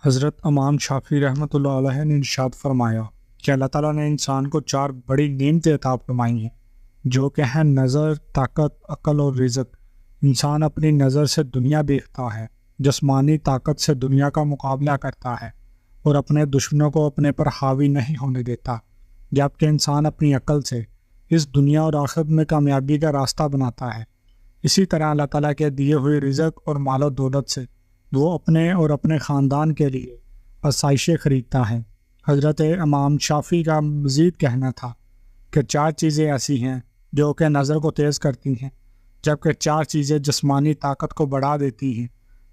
حضرت امام شافعی رحمۃ اللہ علیہ نے ارشاد فرمایا کہ اللہ تعالیٰ نے انسان کو 4 بڑی نعمتیں عطا فرمائی ہیں، جو کہ ہیں نظر، طاقت، عقل اور رزق۔ انسان اپنی نظر سے دنیا دیکھتا ہے، جسمانی طاقت سے دنیا کا مقابلہ کرتا ہے اور اپنے دشمنوں کو اپنے پر حاوی نہیں ہونے دیتا، جبکہ انسان اپنی عقل سے اس دنیا اور آخرت میں کامیابی کا راستہ بناتا ہے۔ اسی طرح اللہ تعالیٰ کے دیے ہوئے رزق اور مال و دولت سے وہ اپنے اور اپنے خاندان کے لیے آسائشیں خریدتا ہے۔ حضرت امام شافعی کا مزید کہنا تھا کہ 4 چیزیں ایسی ہیں جو کہ نظر کو تیز کرتی ہیں، جبکہ 4 چیزیں جسمانی طاقت کو بڑھا دیتی ہیں،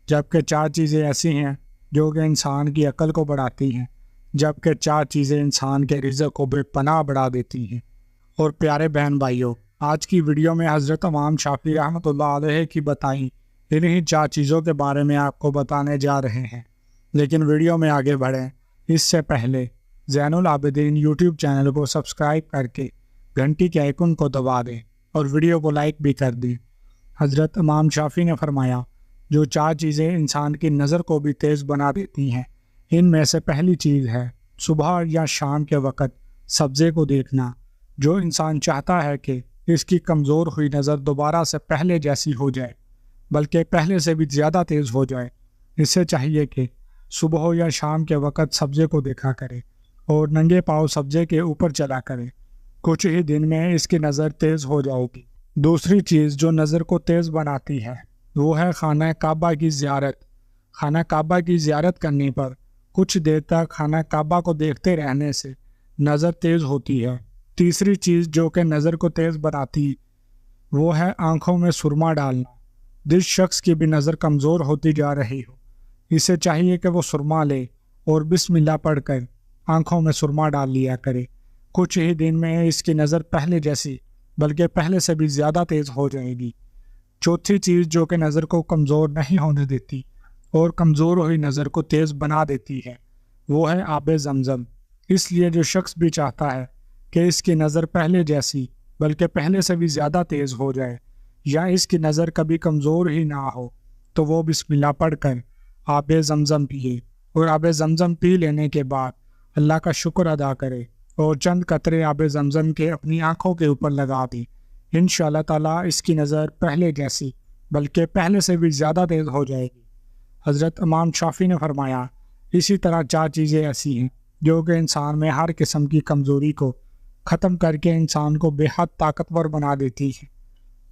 جبکہ 4 چیزیں ایسی ہیں جو کہ انسان کی عقل کو بڑھاتی ہیں، جبکہ 4 چیزیں انسان کے رزق کو بے پناہ بڑھا دیتی ہیں۔ اور پیارے بہن بھائیوں، آج کی ویڈیو میں حضرت امام شافعی رحمۃ اللہ علیہ کی بتائیں انہی 4 چیزوں کے بارے میں آپ کو بتانے جا رہے ہیں۔ لیکن ویڈیو میں آگے بڑھیں اس سے پہلے زین العابدین یوٹیوب چینل کو سبسکرائب کر کے گھنٹی کے آئیکن کو دبا دیں اور ویڈیو کو لائک بھی کر دیں۔ حضرت امام شافعی نے فرمایا، جو 4 چیزیں انسان کی نظر کو بھی تیز بنا دیتی ہیں، ان میں سے پہلی چیز ہے صبح یا شام کے وقت سبزے کو دیکھنا۔ جو انسان چاہتا ہے کہ اس کی کمزور ہوئی نظر دوبارہ سے پہلے جیسی ہو جائے، بلکہ پہلے سے بھی زیادہ تیز ہو جائے، اسے چاہیے کہ صبح یا شام کے وقت سبزے کو دیکھا کرے اور ننگے پاؤں سبزے کے اوپر چلا کرے۔ کچھ ہی دن میں اس کی نظر تیز ہو جائے گی۔ دوسری چیز جو نظر کو تیز بناتی ہے وہ ہے خانہ کعبہ کی زیارت۔ خانہ کعبہ کی زیارت کرنے پر کچھ دیر تک خانہ کعبہ کو دیکھتے رہنے سے نظر تیز ہوتی ہے۔ تیسری چیز جو کہ نظر کو تیز بناتی وہ ہے آنکھوں میں سرما ڈالنا۔ جس شخص کی بھی نظر کمزور ہوتی جا رہی ہو، اسے چاہیے کہ وہ سرما لے اور بسم اللہ پڑھ کر آنکھوں میں سرما ڈال لیا کرے۔ کچھ ہی دن میں اس کی نظر پہلے جیسی بلکہ پہلے سے بھی زیادہ تیز ہو جائے گی۔ چوتھی چیز جو کہ نظر کو کمزور نہیں ہونے دیتی اور کمزور ہوئی نظر کو تیز بنا دیتی ہے وہ ہے آب زمزم۔ اس لیے جو شخص بھی چاہتا ہے کہ اس کی نظر پہلے جیسی بلکہ پہلے سے بھی زیادہ تیز ہو جائے یا اس کی نظر کبھی کمزور ہی نہ ہو، تو وہ بسم اللہ پڑھ کر آب زمزم پیے اور آب زمزم پی لینے کے بعد اللہ کا شکر ادا کرے اور چند قطرے آب زمزم کے اپنی آنکھوں کے اوپر لگا دیں۔ انشاءاللہ تعالیٰ اس کی نظر پہلے جیسی بلکہ پہلے سے بھی زیادہ تیز ہو جائے گی۔ حضرت امام شافعی نے فرمایا، اسی طرح 4 چیزیں ایسی ہیں جو کہ انسان میں ہر قسم کی کمزوری کو ختم کر کے انسان کو بے حد طاقتور بنا دیتی ہے۔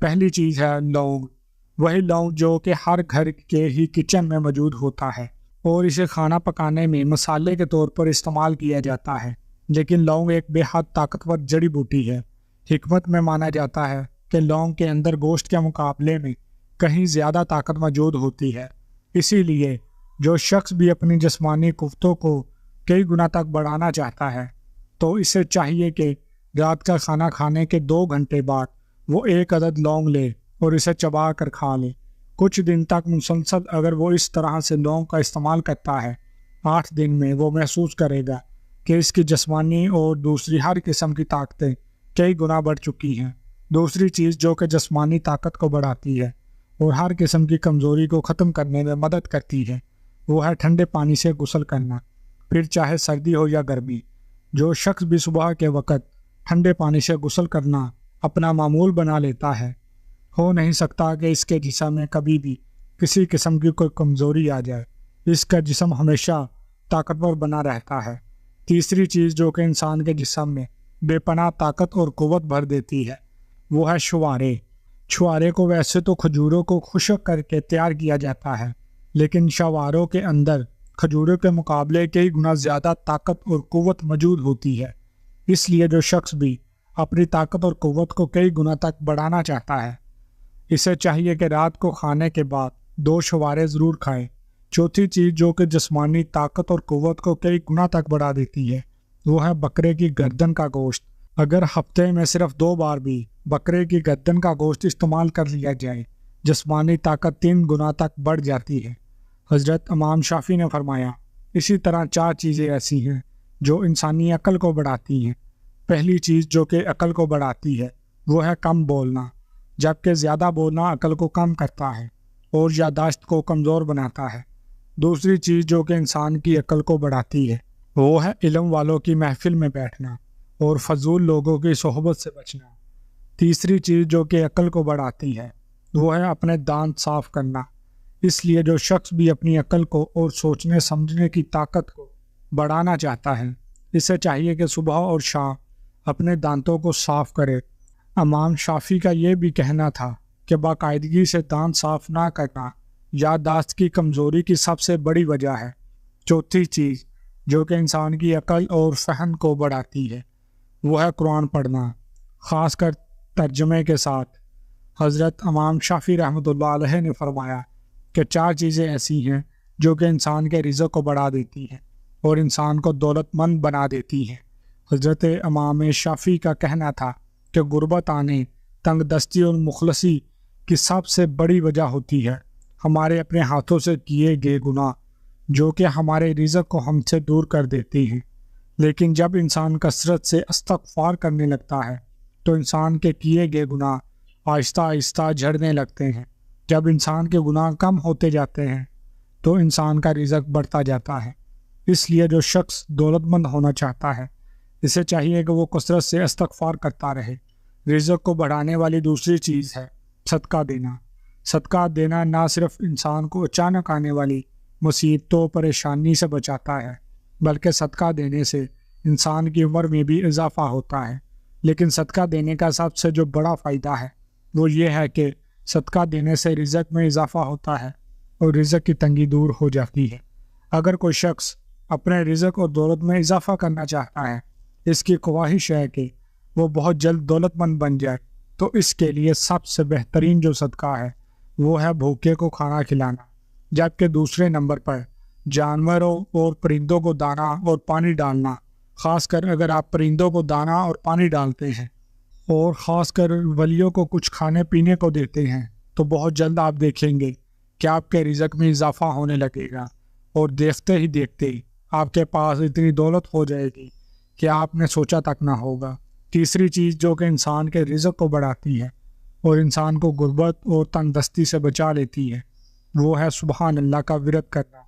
پہلی چیز ہے لونگ۔ وہی لونگ جو کہ ہر گھر کے ہی کچن میں موجود ہوتا ہے اور اسے کھانا پکانے میں مسالے کے طور پر استعمال کیا جاتا ہے، لیکن لونگ ایک بے حد طاقتور جڑی بوٹی ہے۔ حکمت میں مانا جاتا ہے کہ لونگ کے اندر گوشت کے مقابلے میں کہیں زیادہ طاقت موجود ہوتی ہے۔ اسی لیے جو شخص بھی اپنی جسمانی قوتوں کو کئی گنا تک بڑھانا چاہتا ہے تو اسے چاہیے کہ رات کا کھانا کھانے کے 2 گھنٹے بعد وہ 1 عدد لونگ لے اور اسے چبا کر کھا لے۔ کچھ دن تک مسلسل اگر وہ اس طرح سے لونگ کا استعمال کرتا ہے، 8 دن میں وہ محسوس کرے گا کہ اس کی جسمانی اور دوسری ہر قسم کی طاقتیں کئی گنا بڑھ چکی ہیں۔ دوسری چیز جو کہ جسمانی طاقت کو بڑھاتی ہے اور ہر قسم کی کمزوری کو ختم کرنے میں مدد کرتی ہے وہ ہے ٹھنڈے پانی سے غسل کرنا، پھر چاہے سردی ہو یا گرمی۔ جو شخص بھی صبح کے وقت ٹھنڈے پانی سے غسل کرنا اپنا معمول بنا لیتا ہے، ہو نہیں سکتا کہ اس کے جسم میں کبھی بھی کسی قسم کی کوئی کمزوری آ جائے۔ اس کا جسم ہمیشہ طاقتور بنا رہتا ہے۔ تیسری چیز جو کہ انسان کے جسم میں بے پناہ طاقت اور قوت بھر دیتی ہے وہ ہے چھوارے۔ چھوارے کو ویسے تو کھجوروں کو خشک کر کے تیار کیا جاتا ہے، لیکن چھواروں کے اندر کھجوروں کے مقابلے کئی گنا زیادہ طاقت اور قوت موجود ہوتی ہے۔ اس لیے جو شخص بھی اپنی طاقت اور قوت کو کئی گنا تک بڑھانا چاہتا ہے، اسے چاہیے کہ رات کو کھانے کے بعد 2 چھوارے ضرور کھائے۔ چوتھی چیز جو کہ جسمانی طاقت اور قوت کو کئی گنا تک بڑھا دیتی ہے وہ ہے بکرے کی گردن کا گوشت۔ اگر ہفتے میں صرف 2 بار بھی بکرے کی گردن کا گوشت استعمال کر لیا جائے، جسمانی طاقت 3 گنا تک بڑھ جاتی ہے۔ حضرت امام شافعی نے فرمایا، اسی طرح 4 چیزیں ایسی ہیں جو انسانی عقل کو بڑھاتی ہیں۔ پہلی چیز جو کہ عقل کو بڑھاتی ہے وہ ہے کم بولنا، جبکہ زیادہ بولنا عقل کو کم کرتا ہے اور یادداشت کو کمزور بناتا ہے۔ دوسری چیز جو کہ انسان کی عقل کو بڑھاتی ہے وہ ہے علم والوں کی محفل میں بیٹھنا اور فضول لوگوں کی صحبت سے بچنا۔ تیسری چیز جو کہ عقل کو بڑھاتی ہے وہ ہے اپنے دانت صاف کرنا۔ اس لیے جو شخص بھی اپنی عقل کو اور سوچنے سمجھنے کی طاقت کو بڑھانا چاہتا ہے اسے چاہیے کہ صبح اور شام اپنے دانتوں کو صاف کرے۔ امام شافعی کا یہ بھی کہنا تھا کہ باقاعدگی سے دانت صاف نہ کرنا یادداشت کی کمزوری کی سب سے بڑی وجہ ہے۔ چوتھی چیز جو کہ انسان کی عقل اور فہم کو بڑھاتی ہے وہ ہے قرآن پڑھنا، خاص کر ترجمے کے ساتھ۔ حضرت امام شافعی رحمۃ اللہ علیہ نے فرمایا کہ 4 چیزیں ایسی ہیں جو کہ انسان کے رزق کو بڑھا دیتی ہیں اور انسان کو دولت مند بنا دیتی ہیں۔ حضرت امام شافعی کا کہنا تھا کہ غربت آنے، تنگ دستی اور مخلصی کی سب سے بڑی وجہ ہوتی ہے ہمارے اپنے ہاتھوں سے کیے گئے گناہ جو کہ ہمارے رزق کو ہم سے دور کر دیتے ہیں۔ لیکن جب انسان کثرت سے استغفار کرنے لگتا ہے تو انسان کے کیے گئے گناہ آہستہ آہستہ جھڑنے لگتے ہیں۔ جب انسان کے گناہ کم ہوتے جاتے ہیں تو انسان کا رزق بڑھتا جاتا ہے۔ اس لیے جو شخص دولت مند ہونا چاہتا ہے اسے چاہیے کہ وہ کثرت سے استغفار کرتا رہے۔ رزق کو بڑھانے والی دوسری چیز ہے صدقہ دینا۔ صدقہ دینا نہ صرف انسان کو اچانک آنے والی مصیبتوں پریشانی سے بچاتا ہے بلکہ صدقہ دینے سے انسان کی عمر میں بھی اضافہ ہوتا ہے۔ لیکن صدقہ دینے کا سب سے جو بڑا فائدہ ہے وہ یہ ہے کہ صدقہ دینے سے رزق میں اضافہ ہوتا ہے اور رزق کی تنگی دور ہو جاتی ہے۔ اگر کوئی شخص اپنے رزق اور دولت میں اضافہ کرنا چاہتا ہے، اس کی خواہش ہے کہ وہ بہت جلد دولت مند بن جائے، تو اس کے لیے سب سے بہترین جو صدقہ ہے وہ ہے بھوکے کو کھانا کھلانا۔ جبکہ دوسرے نمبر پر جانوروں اور پرندوں کو دانہ اور پانی ڈالنا، خاص کر اگر آپ پرندوں کو دانہ اور پانی ڈالتے ہیں اور خاص کر ولیوں کو کچھ کھانے پینے کو دیتے ہیں تو بہت جلد آپ دیکھیں گے کہ آپ کے رزق میں اضافہ ہونے لگے گا اور دیکھتے ہی دیکھتے ہی آپ کے پاس اتنی دولت ہو جائے گی کہ آپ نے سوچا تک نہ ہوگا۔ تیسری چیز جو کہ انسان کے رزق کو بڑھاتی ہے اور انسان کو غربت اور تنگ دستی سے بچا لیتی ہے وہ ہے سبحان اللہ کا ورد کرنا۔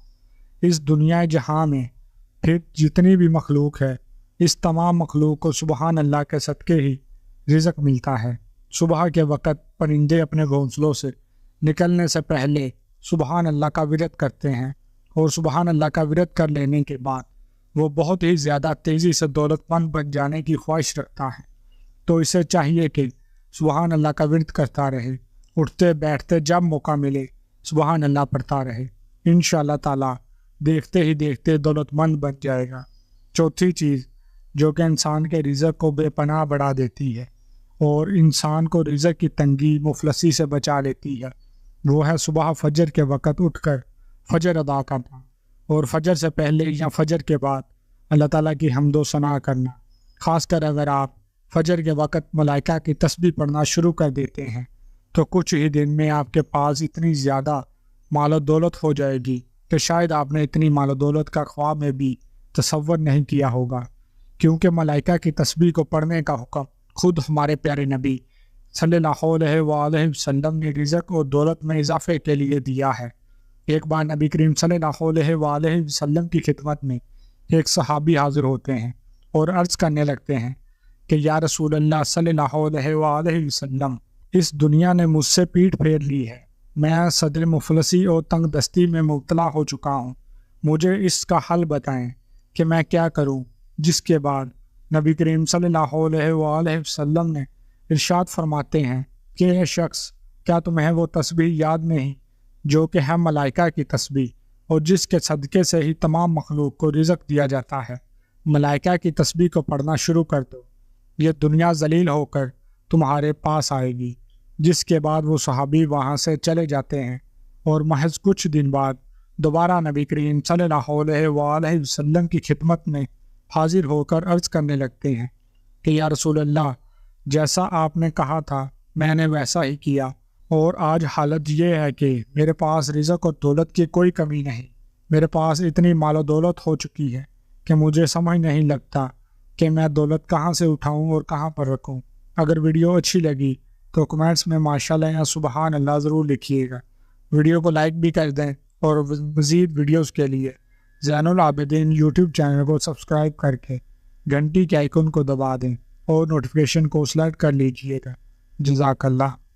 اس دنیا جہاں میں پھر جتنی بھی مخلوق ہے اس تمام مخلوق کو سبحان اللہ کے صدقے ہی رزق ملتا ہے۔ صبح کے وقت پرندے اپنے گھونسلوں سے نکلنے سے پہلے سبحان اللہ کا ورد کرتے ہیں اور سبحان اللہ کا ورد کر لینے کے بعد وہ بہت ہی زیادہ تیزی سے دولت مند بن جانے کی خواہش رکھتا ہے، تو اسے چاہیے کہ سبحان اللہ کا ورد کرتا رہے، اٹھتے بیٹھتے جب موقع ملے سبحان اللہ پڑھتا رہے۔ انشاءاللہ تعالیٰ دیکھتے ہی دیکھتے دولت مند بن جائے گا۔ چوتھی چیز جو کہ انسان کے رزق کو بے پناہ بڑھا دیتی ہے اور انسان کو رزق کی تنگی مفلسی سے بچا لیتی ہے وہ ہے صبح فجر کے وقت اٹھ کر فجر ادا کرنا اور فجر سے پہلے یا فجر کے بعد اللہ تعالیٰ کی حمد و ثنا کرنا۔ خاص کر اگر آپ فجر کے وقت ملائکہ کی تسبیح پڑھنا شروع کر دیتے ہیں تو کچھ ہی دن میں آپ کے پاس اتنی زیادہ مال و دولت ہو جائے گی کہ شاید آپ نے اتنی مال و دولت کا خواب میں بھی تصور نہیں کیا ہوگا، کیونکہ ملائکہ کی تسبیح کو پڑھنے کا حکم خود ہمارے پیارے نبی صلی اللہ علیہ وآلہ وسلم نے رزق اور دولت میں اضافے کے لیے دیا ہے۔ ایک بار نبی کریم صلی اللہ علیہ وآلہ وسلم کی خدمت میں ایک صحابی حاضر ہوتے ہیں اور عرض کرنے لگتے ہیں کہ یا رسول اللہ صلی اللہ علیہ وآلہ وسلم، اس دنیا نے مجھ سے پیٹھ پھیر لی ہے، میں صدر مفلسی اور تنگ دستی میں مبتلا ہو چکا ہوں، مجھے اس کا حل بتائیں کہ میں کیا کروں۔ جس کے بعد نبی کریم صلی اللہ علیہ وآلہ وسلم نے ارشاد فرماتے ہیں کہ یہ شخص، کیا تمہیں وہ تسبیح یاد نہیں جو کہ ہے ملائکہ کی تسبیح اور جس کے صدقے سے ہی تمام مخلوق کو رزق دیا جاتا ہے؟ ملائکہ کی تسبیح کو پڑھنا شروع کر دو، یہ دنیا ذلیل ہو کر تمہارے پاس آئے گی۔ جس کے بعد وہ صحابی وہاں سے چلے جاتے ہیں اور محض کچھ دن بعد دوبارہ نبی کریم صلی اللہ علیہ وآلہ وسلم کی خدمت میں حاضر ہو کر عرض کرنے لگتے ہیں کہ یا رسول اللہ، جیسا آپ نے کہا تھا میں نے ویسا ہی کیا، اور آج حالت یہ ہے کہ میرے پاس رزق اور دولت کی کوئی کمی نہیں، میرے پاس اتنی مال و دولت ہو چکی ہے کہ مجھے سمجھ نہیں لگتا کہ میں دولت کہاں سے اٹھاؤں اور کہاں پر رکھوں۔ اگر ویڈیو اچھی لگی تو کمنٹس میں ماشاءاللہ یا سبحان اللہ ضرور لکھیے گا، ویڈیو کو لائک بھی کر دیں اور مزید ویڈیوز کے لیے زین العابدین یوٹیوب چینل کو سبسکرائب کر کے گھنٹی کے آئیکن کو دبا دیں اور نوٹیفیکیشن کو سلیکٹ کر لیجئے گا۔ جزاک اللہ۔